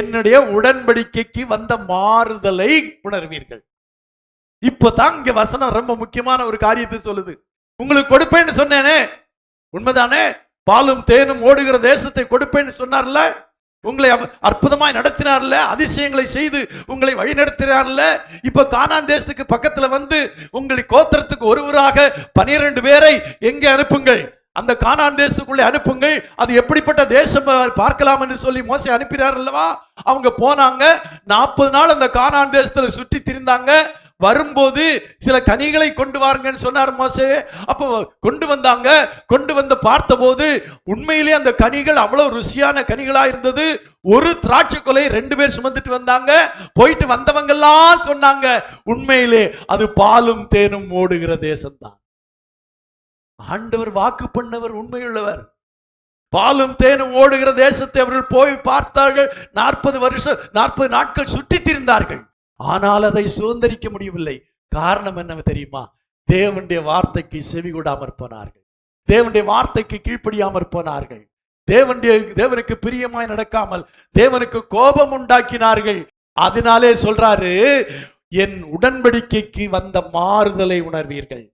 என்னுடைய உடன்படிக்கைக்கு வந்த மாறுதலை உணர்வீர்கள். இப்பதான் இங்க வசனம் ரொம்ப முக்கியமான ஒரு காரியத்தை சொல்லுது. உங்களுக்கு கொடுப்பேன்னு சொன்னேனே, உண்மைதானே? பாலும் தேனும் ஓடுகிற தேசத்தை கொடுப்பேன்னு சொன்னார்ல, உங்களை அற்புதமாய் நடத்தினார்ல, அதிசயங்களை செய்து உங்களை வழி நடத்தினார்ல. இப்ப கானான் தேசத்துக்கு பக்கத்துல வந்து உங்களை கோத்திரத்துக்கு ஒருவராக 12 பேரை எங்கே அனுப்புங்கள், அந்த கானான் தேசத்துக்குள்ளே அனுப்புங்கள், அது எப்படிப்பட்ட தேசம் பார்க்கலாம் என்று சொல்லி மோசே அனுப்பினார் அல்லவா. அவங்க போனாங்க, 40 நாள் அந்த கானான் தேசத்துல சுற்றி திரிந்தாங்க. வரும்போது சில கனிகளை கொண்டு வாருங்கன்னு சொன்னார் மோசே. அப்போ கொண்டு வந்தாங்க. கொண்டு வந்து பார்த்தபோது உண்மையிலே அந்த கனிகள் அவ்வளவு ருசியான கனிகளா இருந்தது. ஒரு திராட்சை கொலை 2 பேர் சுமந்துட்டு வந்தாங்க. போயிட்டு வந்தவங்க எல்லாம் சொன்னாங்க, உண்மையிலே அது பாலும் தேனும் ஓடுகிற தேசம்தான். ஆண்டவர் வாக்கு பண்ணவர் உண்மையுள்ளவர். பாலும் தேனும் ஓடுகிற தேசத்தை அவர்கள் போய் பார்த்தார்கள். 40 நாட்கள் சுற்றி திரிந்தார்கள். ஆனால் அதை சுதந்திரிக்க முடியவில்லை. காரணம் என்ன தெரியுமா? தேவனுடைய வார்த்தைக்கு செவி கொடாமற் போனார்கள். தேவனுடைய வார்த்தைக்கு கீழ்ப்படியாமற் போனார்கள். தேவனுக்கு பிரியமாய் நடக்காமல் தேவனுக்கு கோபம் உண்டாக்கினார்கள். அதனாலே சொல்றாரு, என் உடன்படிக்கைக்கு வந்த மாறுதலை உணர்வீர்கள்.